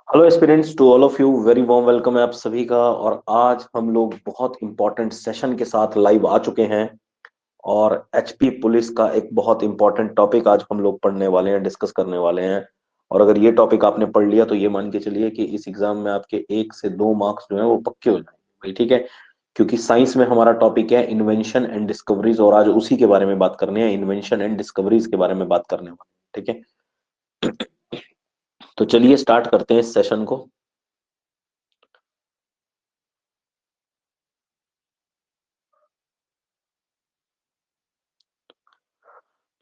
Hello aspirants, to all of you very warm welcome है आप सभी का। और आज हम लोग बहुत इंपॉर्टेंट सेशन के साथ लाइव आ चुके हैं और एचपी पुलिस का एक बहुत इंपॉर्टेंट टॉपिक आज हम लोग पढ़ने वाले हैं, डिस्कस करने वाले हैं। और अगर ये टॉपिक आपने पढ़ लिया तो ये मान के चलिए कि इस एग्जाम में आपके 1 से 2 मार्क्स जो है वो पक्के हो जाएंगे भाई, ठीक है। क्योंकि साइंस में हमारा टॉपिक है इन्वेंशन एंड डिस्कवरीज और आज उसी के बारे में बात करनी है, इन्वेंशन एंड डिस्कवरीज के बारे में बात करने वाले हैं, ठीक है। तो चलिए स्टार्ट करते हैं इस सेशन को।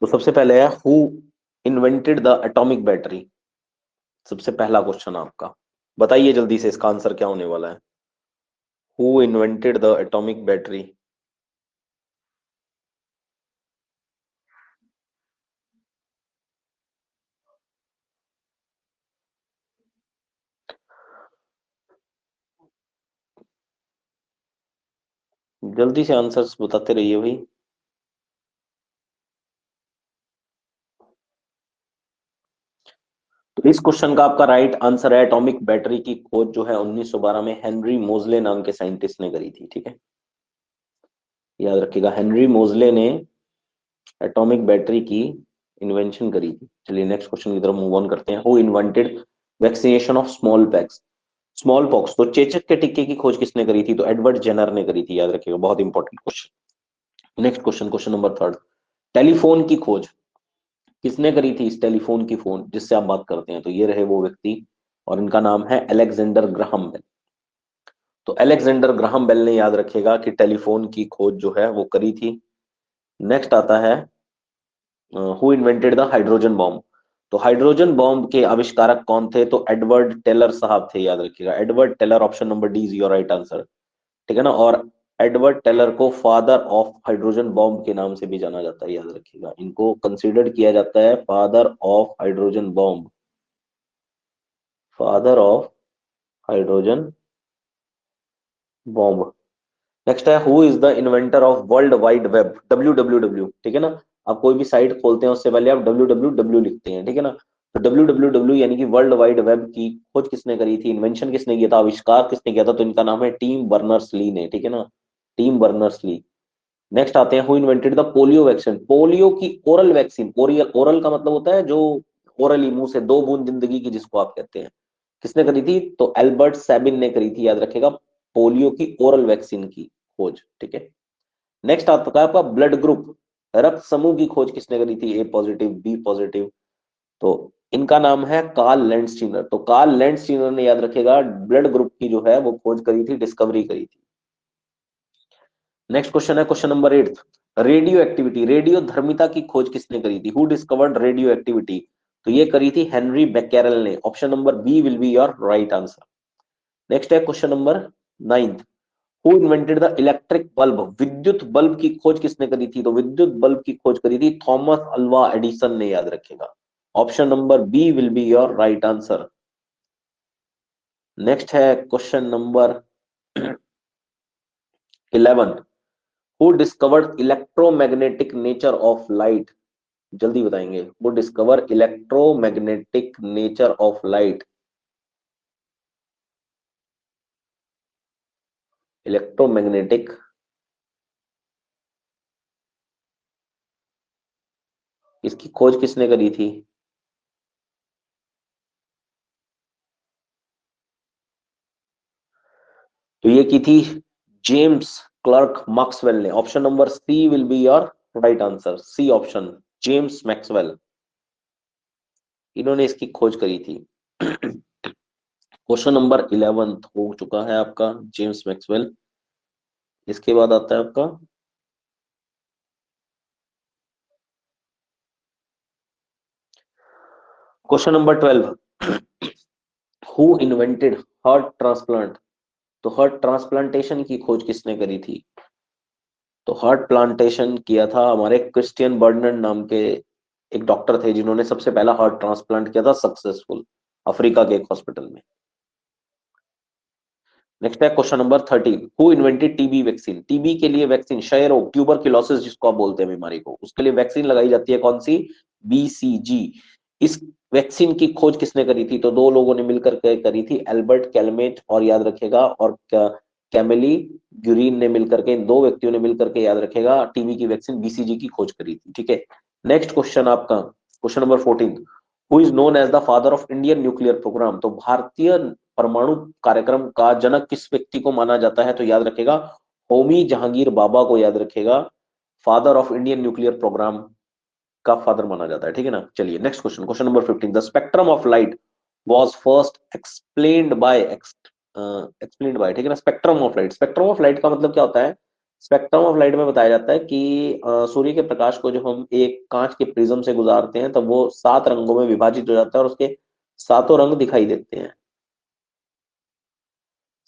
तो सबसे पहले है who invented the atomic battery. सबसे पहला क्वेश्चन आपका, बताइए जल्दी से इसका आंसर क्या होने वाला है। Who invented the atomic battery. जल्दी से आंसर्स बताते रहिए भाई। तो इस क्वेश्चन का आपका राइट आंसर है एटॉमिक बैटरी की खोज जो है 1912 में हेनरी मोजले नाम के साइंटिस्ट ने करी थी, ठीक है। याद रखिएगा, हेनरी मोजले ने एटॉमिक बैटरी की इन्वेंशन करी थी। चलिए नेक्स्ट क्वेश्चन की तरफ मूव ऑन करते हैं। Who invented vaccination of small PACS. Small pox, तो चेचक के टीके की खोज किसने करी थी? तो एडवर्ड जेनर ने करी थी, याद रखिएगा, बहुत important question. Next question, question number third. Telephone की खोज किसने करी थी? इस टेलीफोन की फोन जिससे आप बात करते हैं, तो ये रहे वो व्यक्ति और इनका नाम है अलेक्जेंडर ग्राहम बेल। तो अलेक्जेंडर ग्राहम बेल ने, याद रखिएगा, कि टेलीफोन की खोज जो है वो करी थी। नेक्स्ट आता है who invented the hydrogen bomb. तो हाइड्रोजन बॉम्ब के आविष्कारक कौन थे? तो एडवर्ड टेलर साहब थे, याद रखिएगा, Edward Teller. Option number D is your right answer, ठीक है ना। और एडवर्ड टेलर को फादर ऑफ हाइड्रोजन बॉम्ब के नाम से भी जाना जाता है, याद रखिएगा, इनको कंसीडर्ड किया जाता है father of hydrogen bomb, father of hydrogen bomb. Next है who is the inventor of world wide web, W W W, ठीक है ना। आप कोई भी साइट खोलते हैं उससे पहले आप डब्ल्यू डब्ल्यू डब्ल्यू लिखते हैं, ठीक है ना। तो डब्ल्यू डब्ल्यू डब्ल्यू यानी कि वर्ल्ड वाइड वेब की खोज किसने करी थी, इन्वेंशन किसने किया था, आविष्कार किसने किया था? तो इनका नाम है टीम बर्नर्स ली ने, ठीक है ना, टीम बर्नर्स ली। नेक्स्ट आते हैं who invented the polio vaccine. Polio की ओरल वैक्सीन, ओरियल, ओरल का मतलब होता है जो ओरली, मुंह से, 2 बूंद जिंदगी की जिसको आप कहते हैं, किसने करी थी? तो एल्बर्ट सैबिन ने करी थी, याद रखेगा, पोलियो की ओरल वैक्सीन की खोज, ठीक है। नेक्स्ट आता है आपका ब्लड ग्रुप, रक्त समूह की खोज किसने करी थी? ए पॉजिटिव, बी पॉजिटिव। तो इनका नाम है कार्ल लैंडस्टीनर। तो कार्ल लैंडस्टीनर ने, याद रखेगा, ब्लड ग्रुप की जो है वो खोज करी थी, डिस्कवरी करी थी। नेक्स्ट क्वेश्चन है क्वेश्चन नंबर 8। रेडियो एक्टिविटी, रेडियो धर्मिता की खोज किसने करी थी? Who discovered radioactivity. तो ये करी थी हेनरी बेकेरल ने। Option number B will be your right answer. Next है question number 9। Who invented the electric bulb, विद्युत बल्ब की खोज किसने करी थी? तो विद्युत बल्ब की खोज करी थी थॉमस अल्वा एडिसन ने, याद रखेगा। Option number B will be your right answer. Next है question number 11। Who discovered electromagnetic nature of light. जल्दी बताएंगे, who discover electromagnetic nature of light. Electromagnetic, इसकी खोज किसने करी थी? तो ये की थी जेम्स क्लर्क मैक्सवेल ने। Option number C will be your right answer, C option, James Maxwell, इन्होंने इसकी खोज करी थी। क्वेश्चन नंबर 11 हो चुका है आपका, जेम्स मैक्सवेल। इसके बाद आता है आपका question number 12। Who invented heart transplant. तो हार्ट ट्रांसप्लांटेशन की खोज किसने करी थी? तो हार्ट प्लांटेशन किया था हमारे क्रिश्चियन बर्नर्ड नाम के एक डॉक्टर थे, जिन्होंने सबसे पहला हार्ट ट्रांसप्लांट किया था सक्सेसफुल, अफ्रीका के एक हॉस्पिटल में। नेक्स्ट है question number 13। Who invented TB vaccine. TB के लिए वैक्सीन, क्षय रोग, ट्यूबरक्लोसिस जिसको आप बोलते हैं बीमारी को, उसके लिए वैक्सीन लगाई जाती है कौन सी? बीसीजी। इस वैक्सीन की खोज किसने करी थी? तो दो लोगों ने मिलकर के करी थी, एल्बर्ट कैलमेट और याद रखेगा और कैमिली ग्यूरीन ने मिलकर के, इन दो व्यक्तियों ने मिलकर के याद रखेगा टीबी की वैक्सीन बीसीजी की खोज करी थी। ठीक है, नेक्स्ट क्वेश्चन आपका question number 14, who is known as the father of Indian nuclear programme? तो भारतीय परमाणु कार्यक्रम का जनक किस व्यक्ति को माना जाता है? तो याद रखेगा होमी जहांगीर बाबा को याद रखेगा father of Indian nuclear programme का फादर माना जाता है। ठीक है ना, चलिए next question, question number 15, the spectrum of light was first explained by explained by, ठीक है ना। Spectrum of light, spectrum of light का मतलब क्या होता है? स्पेक्ट्रम ऑफ लाइट में बताया जाता है कि सूर्य के प्रकाश को जब हम एक कांच के प्रिज्म से गुजारते हैं तब वो 7 रंगों में विभाजित हो जाता है और उसके सातों रंग दिखाई देते हैं,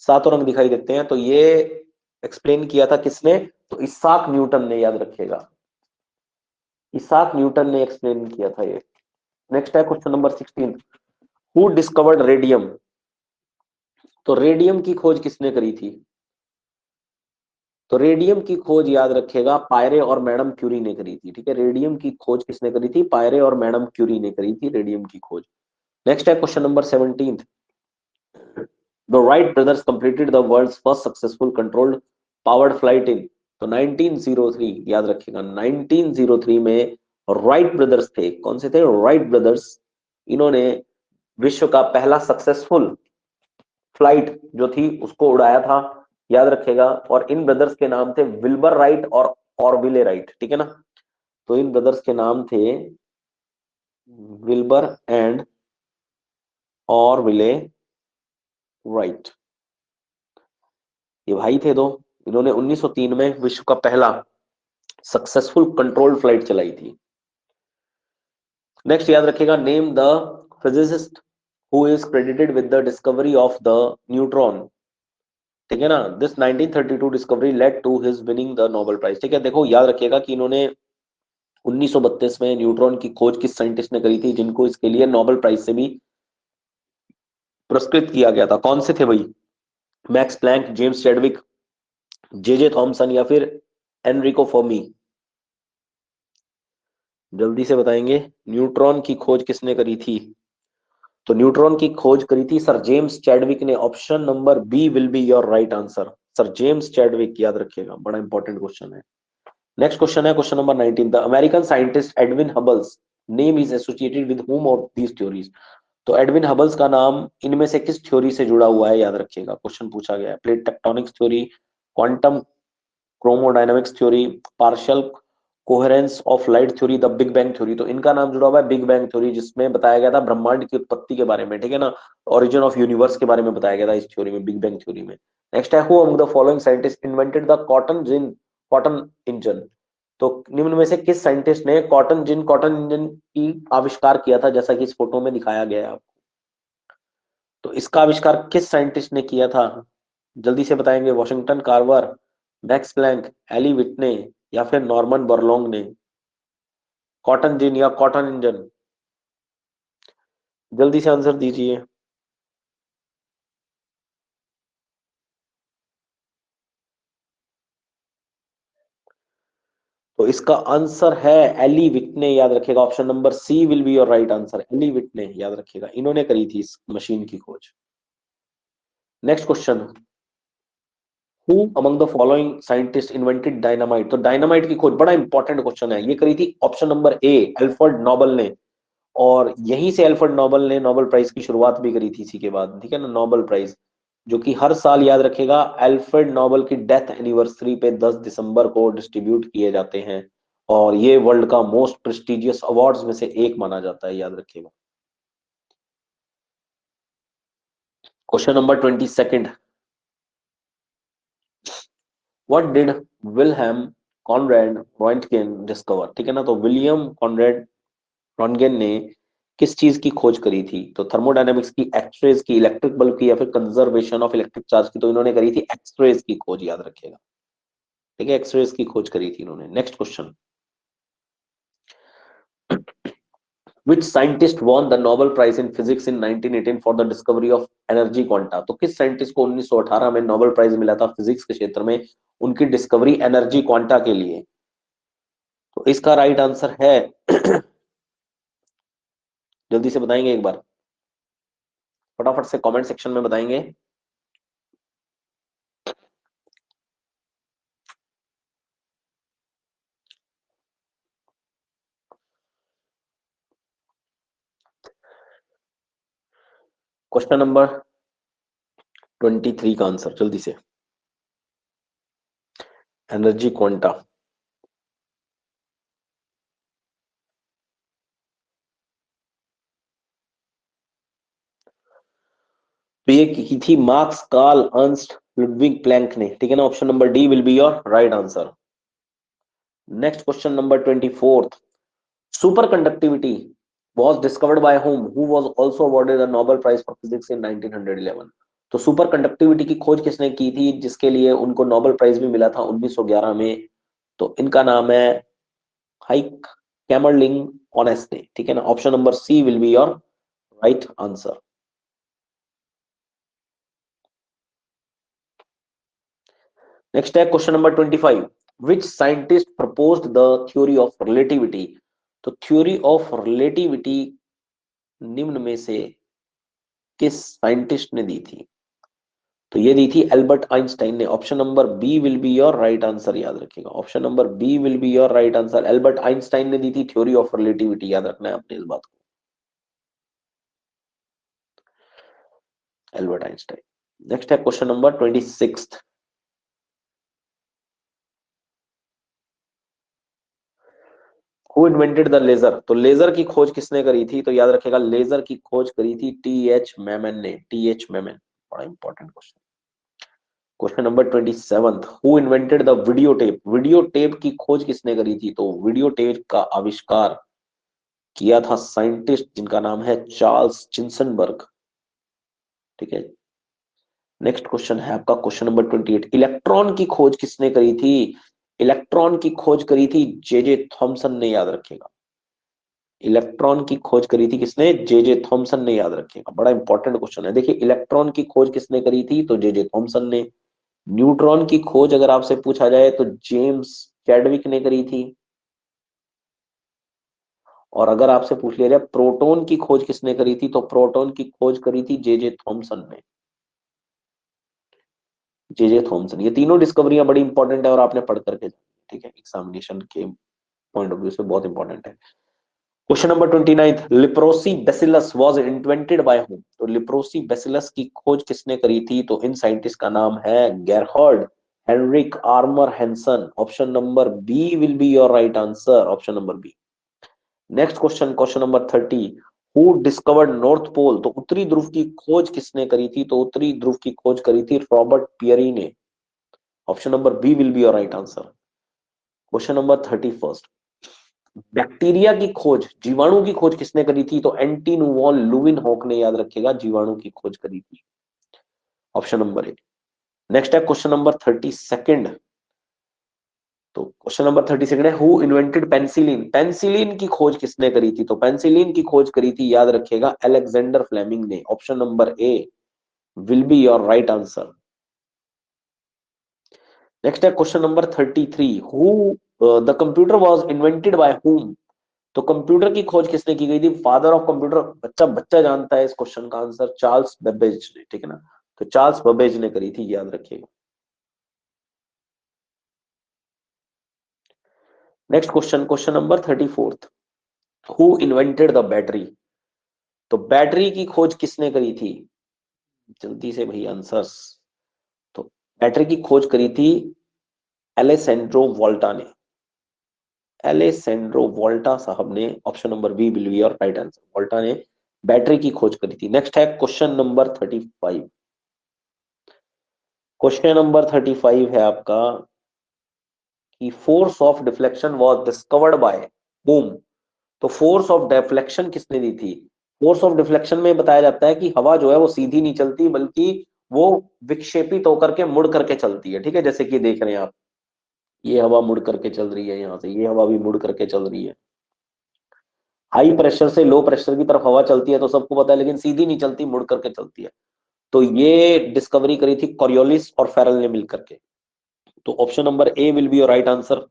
सातों रंग दिखाई देते हैं। तो ये एक्सप्लेन किया था किसने? तो इसाक न्यूटन ने, याद रखिएगा इसाक न्यूटन ने एक्सप्लेन किया था ये। नेक्स्ट है question number 16, who discovered radium? तो रेडियम की खोज किसने करी थी? तो रेडियम की खोज याद रखेगा पायरे और मैडम क्यूरी ने करी थी। ठीक है, रेडियम की खोज किसने करी थी? पायरे और मैडम क्यूरी ने करी थी रेडियम की खोज। नेक्स्ट है question number 17, the Wright brothers completed the world's first successful controlled powered flight in? तो 1903, याद रखिएगा 1903 में राइट ब्रदर्स थे। कौन से थे? Wright brothers. इन्होंने विश्व का पहला सक्सेसफुल फ्लाइट जो थी उसको उड़ाया था, याद रखेगा। और इन ब्रदर्स के नाम थे विल्बर राइट और ऑरविले राइट। ठीक है ना, तो इन ब्रदर्स के नाम थे विल्बर एंड ऑरविले राइट, ये भाई थे दो। इन्होंने 1903 में विश्व का पहला सक्सेसफुल कंट्रोल्ड फ्लाइट चलाई थी। नेक्स्ट याद रखिएगा, name the physicist who is credited with the discovery of the neutron? ठीक है ना, this 1932 discovery led to his winning the Nobel prize. ठीक है, देखो याद रखिएगा कि इन्होंने 1932 में न्यूट्रॉन की खोज किस साइंटिस्ट ने करी थी जिनको इसके लिए नोबेल प्राइज से भी पुरस्कृत किया गया था? कौन से थे भाई? Max Planck, James Chadwick, J J Thomson या फिर एनरिको फर्मी? जल्दी से बताएंगे, न्यूट्रॉन की खोज किसने करी थी? तो न्यूट्रॉन की खोज करी थी सर जेम्स चैडविक ने। Option number B will be your right answer, sir James Chadwick, याद रखिएगा, बड़ा इंपॉर्टेंट क्वेश्चन है। नेक्स्ट क्वेश्चन है question number 19, the American scientist Edwin Hubble's name is associated with whom of these theories? तो Edwin Hubble's का नाम इनमें से किस थ्योरी से जुड़ा हुआ है? याद रखिएगा, क्वेश्चन पूछा गया है। Plate tectonics theory, quantum chromodynamics theory, partial coherence of light theory, the big bang theory? तो इनका नाम जुड़ा हुआ है बिग बैंग थ्योरी, जिसमें बताया गया था ब्रह्मांड की उत्पत्ति के बारे में। ठीक है ना, ओरिजिन ऑफ यूनिवर्स के बारे में बताया गया था इस थ्योरी में, बिग बैंग थ्योरी में। नेक्स्ट है, who among the following scientist invented the cotton engine? तो निम्न में से किस साइंटिस्ट ने कॉटन इंजन की आविष्कार किया था, जैसा कि इस फोटो में दिखाया गया है? तो इसका आविष्कार किस साइंटिस्ट ने किया था? जल्दी से बताएंगे, Washington Carver, Max Planck, Eli Whitney या फिर नॉर्मन बोरलॉन्ग ने? कॉटन जिन या कॉटन इंजन, जल्दी से आंसर दीजिए। तो इसका आंसर है एली विटने, याद रखिएगा। Option number C will be your right answer, Eli Whitney, याद रखिएगा, इन्होंने करी थी इस मशीन की खोज। Next question, who among the following scientist invented dynamite? तो डायनामाइट की खोज बड़ा इंपॉर्टेंट क्वेश्चन है, ये करी थी option number A Alfred Nobel ने। और यहीं से एल्फ्रेड नोबल ने नोबेल प्राइज की शुरुआत भी करी थी इसी के बाद। ठीक है ना, नोबेल प्राइज जो कि हर साल, याद रखेगा, एल्फ्रेड नोबल की डेथ एनिवर्सरी पे 10 दिसंबर को डिस्ट्रीब्यूट किए जाते हैं। और ये वर्ल्ड का मोस्ट प्रेस्टिजियस अवार्ड्स में से एक माना जाता है, याद रखिएगा। Question number 22, what did Wilhelm Conrad Roentgen discover? ठीक है ना, तो विलियम कॉनरेड रॉन्टगेन ने किस चीज की खोज करी थी? तो थर्मोडायनेमिक्स की, एक्सरेज की, इलेक्ट्रिक बल्ब की या फिर कंजर्वेशन ऑफ इलेक्ट्रिक चार्ज की? तो इन्होंने करी थी एक्सरेज की खोज, याद रखिएगा। ठीक है, एक्सरेज की खोज करी थी इन्होंने। Next question, which scientist won the Nobel Prize in Physics in 1918 for the discovery of energy quanta? तो किस साइंटिस्ट को 1918 में नोबेल प्राइज मिला था फिजिक्स के क्षेत्र में उनकी डिस्कवरी एनर्जी क्वांटा के लिए? तो इसका राइट आंसर है जल्दी से बताएंगे एक बार, फटाफट से कमेंट सेक्शन में बताएंगे। क्वेश्चन नंबर 23 का आंसर जल्दी से, एनर्जी क्वांटा। तो ये की थी Marx, Karl, Ernst, Ludwig Planck ने, ठीक है ना। Option number D will be your right answer. Next question number 24, superconductivity was discovered by whom, who was also awarded the Nobel Prize for Physics in 1911। तो super conductivity की खोज किसने की थी, जिसके लिए उनको नोबेल प्राइज भी मिला था 1911 में। तो इनका नाम है हाइक कैमरलिंग ऑनेस्टे, ठीक है ना। Option number C will be your right answer. Next है question number 25, which scientist proposed the theory of relativity. तो थ्योरी ऑफ रिलेटिविटी निम्न में से किस साइंटिस्ट ने दी थी। तो ये दी थी एल्बर्ट आइंस्टाइन ने। Option number B will be your right answer, याद रखिएगा। Option number B will be your right answer. Albert Einstein ने दी थी थ्योरी ऑफ रिलेटिविटी, याद रखना है आपने इस बात को, एल्बर्ट आइंस्टाइन। नेक्स्ट है question number 26, who invented the laser. तो लेजर की खोज किसने करी थी, तो याद रखिएगा लेजर की खोज करी थी टी एच मैमन ने, टी एच मैमन। बड़ा important question. Question number 27, who invented the video tape. Video tape की खोज किसने करी थी, तो वीडियो टेप का आविष्कार किया था साइंटिस्ट जिनका नाम है चार्ल्स चिंसनबर्ग, ठीक है। नेक्स्ट क्वेश्चन है आपका क्वेश्चन नंबर 28, इलेक्ट्रॉन की खोज किसने करी थी। इलेक्ट्रॉन की खोज करी थी जे जे थॉमसन ने, याद रखिएगा। इलेक्ट्रॉन की खोज करी थी किसने, जे जे थॉमसन ने, याद रखिएगा। बड़ा इंपॉर्टेंट क्वेश्चन है। देखिए इलेक्ट्रॉन की खोज किसने करी थी, तो जे जे थॉमसन ने। न्यूट्रॉन की खोज अगर आपसे पूछा जाए तो जेम्स चैडविक ने करी थी। और अगर आपसे पूछ लिया जाए प्रोटॉन की खोज किसने करी थी, तो प्रोटॉन की खोज करी थी जे जे थॉमसन ने, जे जे थॉमसन। ये तीनों डिस्कवरियां बड़ी इंपॉर्टेंट है और आपने पढ़ करके, ठीक है, एग्जामिनेशन के पॉइंट ऑफ व्यू से बहुत इंपॉर्टेंट है। Question number 29, leprosy bacillus was invented bye whom. तो लिप्रोसी बेसिलस की खोज किसने करी थी, तो इन साइंटिस्ट का नाम है Gerhard Henrik Armauer Hansen. Option number B will be your right answer, option number B. Next question, question number 30, who discovered North Pole. तो उत्तरी ध्रुव की खोज किसने करी थी, तो उत्तरी ध्रुव की खोज करी थी रॉबर्ट पियरी ने। Option number B will be your right answer. Question number 31, bacteria की खोज, जीवाणु की खोज किसने करी थी, तो एंटी वॉन लुविन हॉक ने, याद रखिएगा, जीवाणु की खोज करी थी। ऑप्शन नंबर ए। नेक्स्ट है क्वेश्चन नंबर 32, तो क्वेश्चन नंबर 32 है, हु इन्वेंटेड पेंसिलिन। पेंसिलिन की खोज किसने करी थी, तो पेंसिलिन की खोज करी थी, याद रखिएगा, अलेक्जेंडर फ्लेमिंग ने। Option number A will be your right answer. Next है question number 33, who the computer was invented by whom। तो कंप्यूटर की खोज किसने की गई थी, फादर ऑफ कंप्यूटर, बच्चा बच्चा जानता है इस क्वेश्चन का आंसर, चार्ल्स बेबेज ने, ठीक है ना। तो चार्ल्स बेबेज ने करी थी, याद रखिएगा। Next question, question number 34, who invented the battery. तो बैटरी की खोज किसने करी थी, जल्दी से भाई आंसर्स। तो बैटरी की खोज करी थी एलेसेंड्रो वोल्टा ने, एलेसेंड्रो वोल्टा साहब ने। Option number B will be your right answer, Volta ने बैटरी की खोज करी थी। नेक्स्ट है क्वेश्चन नंबर 35, क्वेश्चन नंबर 35 है आपका कि force of deflection was discovered by whom। तो फोर्स ऑफ डिफ्लेक्शन किसने दी थी। फोर्स ऑफ डिफ्लेक्शन में बताया जाता है कि हवा जो है वो सीधी नहीं चलती, बल्कि वो विक्षेपित होकर के मुड़ करके चलती है, ठीक है। जैसे कि देख रहे हैं आप, ये हवा मुड़ करके चल रही है, यहां से ये हवा भी मुड़ करके चल रही है। हाई प्रेशर से लो प्रेशर की तरफ हवा चलती है तो सबको पता है, लेकिन सीधी नहीं चलती, मुड़ करके चलती है। तो ये डिस्कवरी करी थी कॉरियोलिस और फेरल ने मिलकर के। तो option number A will be your right answer.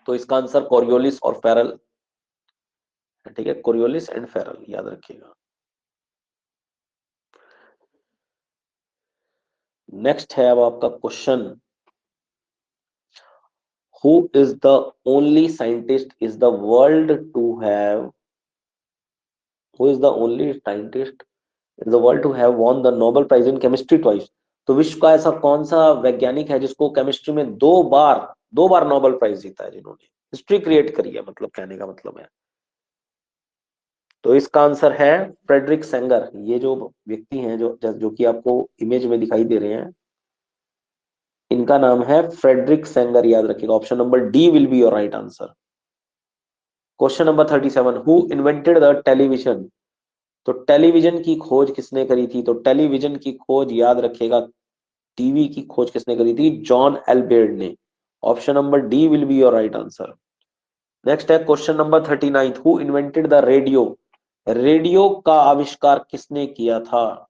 तो इसका आंसर कॉरियोलिस और फेरल। ठीक है, कोरियोलिस एंड फेरल, याद रखिएगा। नेक्स्ट है अब आपका question, who is the only scientist is the world to have, who is the only scientist in the world to have won the Nobel prize in chemistry twice. तो विश्व का ऐसा कौन सा वैज्ञानिक है जिसको केमिस्ट्री में दो बार नोबेल प्राइज जीता है, जिन्होंने हिस्ट्री क्रिएट करी है, मतलब कहने का मतलब है। तो इसका आंसर है फ्रेडरिक सेंगर। ये जो व्यक्ति हैं जो जो कि आपको इमेज में दिखाई दे रहे हैं, इनका नाम है फ्रेडरिक सेंगर, याद रखिएगा। Option number D will be your right answer. Question number 37, who invented the television. तो टेलीविजन की खोज किसने करी थी? तो टेलीविजन की खोज, याद रखिएगा, टीवी की खोज किसने करी थी? जॉन एल्बेर्ट ने। Option number D will be your right answer. Next है question number 39, who invented the radio. Radio का आविष्कार किसने किया था?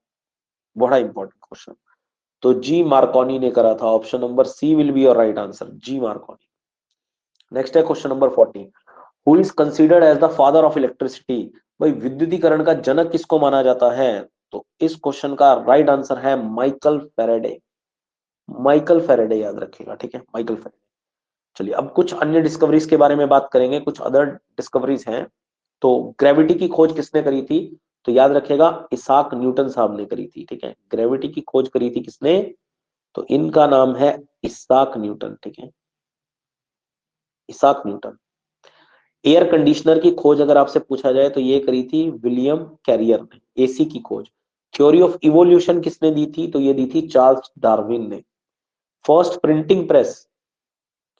बड़ा इंपॉर्टेंट क्वेश्चन। तो जी मार्कोनी ने करा था। Option number C will be your right answer, G Marconi. Next है question number 40, who is considered as the father of electricity. भाई विद्युतीकरण का जनक किसको माना जाता है? तो इस क्वेश्चन का राइट आंसर है माइकल फेरेडे। माइकल फेरेडे, याद रखिएगा, ठीक है, माइकल फेरेडे। चलिए अब कुछ अन्य डिस्कवरीज के बारे में बात करेंगे, कुछ अदर डिस्कवरीज हैं। तो ग्रेविटी की खोज किसने करी थी? तो याद रखिएगा, इसाक न्यूटन साहब ने करी थी, ठीक है। ग्रेविटी की खोज करी थी किसने? तो इनका नाम है इसाक न्यूटन, ठीक है, इसाक न्यूटन। एयर कंडीशनर की खोज अगर आपसे पूछा जाए तो ये करी थी विलियम कैरियर ने। एसी की खोज, थ्योरी ऑफ इवोल्यूशन किसने दी थी? तो ये दी थी चार्ल्स डार्विन ने। फर्स्ट प्रिंटिंग प्रेस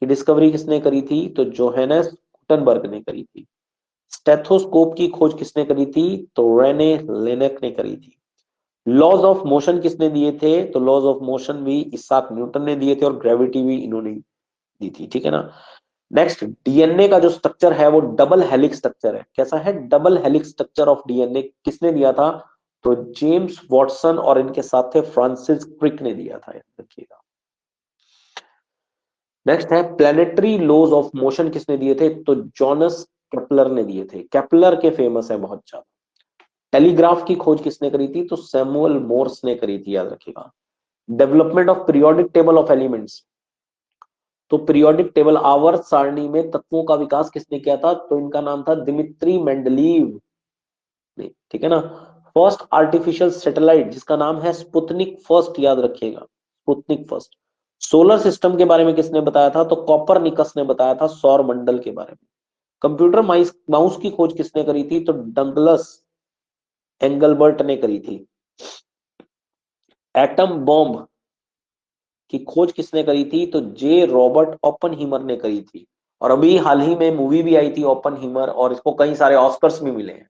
की डिस्कवरी किसने करी थी? तो जोहेनस गुटनबर्ग ने करी थी। स्टेथोस्कोप की खोज किसने करी थी? तो रेने लेनेक ने करी थी। लॉज ऑफ मोशन किसने दिए थे? तो लॉज ऑफ मोशन भी इसाक न्यूटन ने दिए थे, और ग्रेविटी भी इन्होंने दी थी, ठीक है ना। नेक्स्ट, डीएनए का जो स्ट्रक्चर है वो डबल हेलिक्स स्ट्रक्चर है। कैसा है? Double helix structure of DNA किसने दिया था? तो जेम्स वॉटसन और इनके साथ थे फ्रांसिस क्रिक ने दिया था, याद रखिएगा। नेक्स्ट है प्लेनेटरी लॉज ऑफ मोशन किसने दिए थे? तो जॉनस केपलर ने दिए थे। केपलर के फेमस है बहुत ज्यादा। टेलीग्राफ की खोज किसने करी थी? तो सैमुअल मोर्स ने करी थी, याद रखिएगा। Development of periodic table of elements. तो पीरियोडिक टेबल आवर्त सारणी में तत्वों का विकास किसने किया था? तो इनका नाम था दिमित्री मेंडलीव ने, ठीक है ना। फर्स्ट आर्टिफिशियल सैटेलाइट जिसका नाम है स्पुतनिक फर्स्ट, याद रखिएगा, स्पुतनिक फर्स्ट। सोलर सिस्टम के बारे में किसने बताया था? तो कॉपरनिकस ने बताया था, सौर मंडल के बारे में। कंप्यूटर माउस की खोज किसने करी थी? तो डगलस एंगलबर्ट ने करी थी। एटम बॉम्ब की खोज किसने करी थी? तो जे रॉबर्ट ओपनहीमर ने करी थी। और अभी हाल ही में मूवी भी आई थी ओपनहीमर, और इसको कई सारे ऑस्कर्स भी मिले हैं।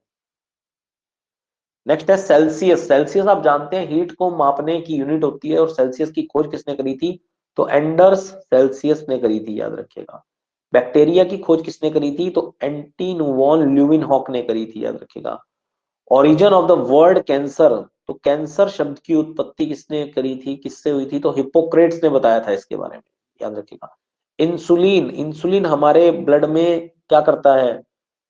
नेक्स्ट है सेल्सियस। सेल्सियस आप जानते हैं हीट को मापने की यूनिट होती है, और सेल्सियस की खोज किसने करी थी? तो एंडर्स सेल्सियस ने करी थी, याद रखिएगा। बैक्टीरिया की खोज किसने करी थी? तो एंटीन वॉन ल्यूविनहॉक ने करी थी, याद रखिएगा। Origin of the word cancer. तो कैंसर शब्द की उत्पत्ति किसने करी थी, किससे हुई थी? तो हिप्पोक्रेट्स ने बताया था इसके बारे में, याद रखिएगा। इंसुलिन, इंसुलिन हमारे ब्लड में क्या करता है?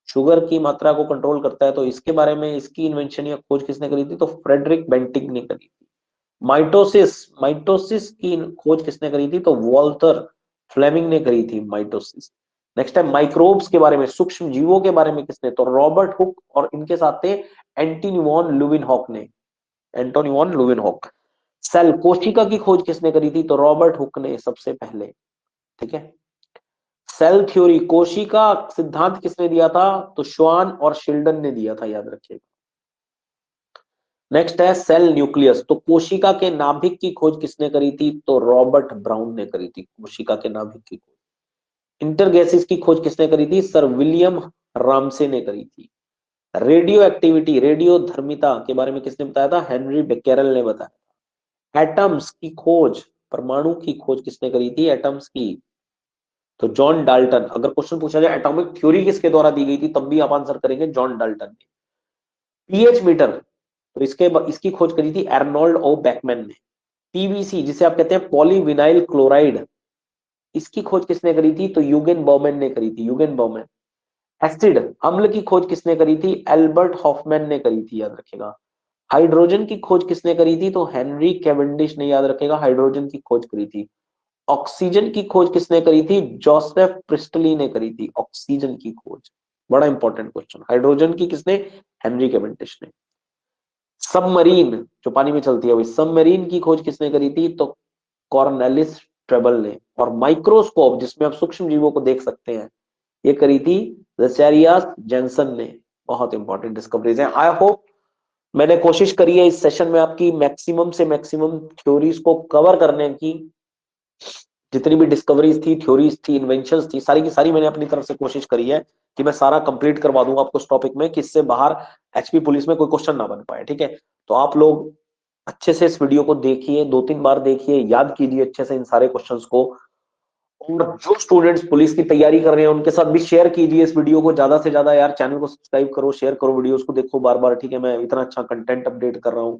शुगर की मात्रा को कंट्रोल करता है। तो इसके बारे में, इसकी इन्वेंशन या खोज किसने करी थी? तो फ्रेडरिक बेंटिक ने करी थी। माइटोसिस, माइटोसिस की खोज किसने करी थी? तो वॉल्टर फ्लेमिंग ने करी थी माइटोसिस। नेक्स्ट है माइक्रोब्स के बारे में, सूक्ष्म जीवों के बारे में किसने? तो रॉबर्ट हुक और इनके साथ थे एंटनी वॉन लुविनहॉक ने, एंटोनी वॉन लुविनहॉक। सेल, कोशिका की खोज किसने करी थी? तो रॉबर्ट हुक ने सबसे पहले, ठीक है। सेल थ्योरी, कोशिका सिद्धांत किसने दिया था? तो श्वान और शिल्डन ने दिया था, याद रखिएगा। नेक्स्ट है सेल न्यूक्लियस। तो कोशिका के नाभिक की खोज किसने करी थी? तो रॉबर्ट ब्राउन ने करी थी, कोशिका के नाभिक की खोज। इंटरगैसेस की खोज किसने करी थी? सर विलियम रामसे ने करी थी। रेडियो एक्टिविटी, रेडियो धर्मिता के बारे में किसने बताया था? हेनरी बेकेरल ने बताया। एटम्स की खोज, परमाणु की खोज किसने करी थी एटम्स की? तो जॉन डाल्टन। अगर क्वेश्चन पूछा जाए एटॉमिक थ्योरी किसके द्वारा दी गई थी, तब भी आप आंसर करेंगे जॉन डाल्टन ने। पीएच मीटर, तो इसकी खोज करी थी एर्नोल्ड ओ बैकमैन ने। पीवीसी जिसे आप कहते हैं पॉलीविनाइल क्लोराइड, इसकी खोज किसने करी थी? तो यूगेन बर्मन ने करी थी, यूगेन बर्मन। एसिड अम्ल की खोज किसने करी थी? एल्बर्ट हॉफमैन ने करी थी, याद रखेगा। हाइड्रोजन की खोज किसने करी थी? तो हेनरी कैवेंडिश ने, याद रखेगा, हाइड्रोजन की खोज करी थी। ऑक्सीजन की खोज किसने करी थी? जोसेफ प्रिस्टली ने करी थी ऑक्सीजन की खोज। बड़ा इंपॉर्टेंट क्वेश्चन। हाइड्रोजन की किसने? हेनरी कैवेंडिश ने। सबमरीन जो पानी में चलती है, वही सबमरीन की खोज किसने करी थी? तो कॉर्नेलिस ट्रेबल ने। और माइक्रोस्कोप जिसमें आप सूक्ष्म जीवों को देख सकते हैं, ये करी थी ज़ेचारियास जेंसन ने। बहुत इंपॉर्टेंट डिस्कवरीज है। आई होप मैंने कोशिश करी है इस सेशन में आपकी मैक्सिमम से मैक्सिमम थ्योरीज को कवर करने की। जितनी भी डिस्कवरीज थी, थ्योरीज थी, इन्वेंशंस थी, सारी की सारी मैंने अपनी तरफ से कोशिश करी है कि मैं सारा कंप्लीट करवा दूंगा आपको इस टॉपिक में, कि इससे बाहर एचपी पुलिस में कोई क्वेश्चन ना बन पाए। ठीक है, तो आप लोग अच्छे से इस वीडियो को देखिए, 2-3 बार देखिए, याद कीजिए अच्छे से इन सारे क्वेश्चंस को। और जो स्टूडेंट्स पुलिस की तैयारी कर रहे हैं उनके साथ भी शेयर कीजिए इस वीडियो को ज्यादा से ज्यादा। यार चैनल को सब्सक्राइब करो, शेयर करो, वीडियोस को देखो बार बार। ठीक है, मैं इतना अच्छा कंटेंट अपडेट कर रहा हूँ।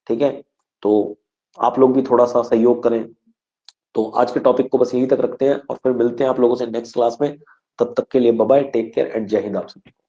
ठीक है, तो आप लोग भी थोड़ा सा सहयोग करें। तो आज के टॉपिक को बस यहीं तक रखते हैं और फिर मिलते हैं आप लोगों से नेक्स्ट क्लास में। तब तक के लिए bye bye, take care and जय हिंद आप सभी को।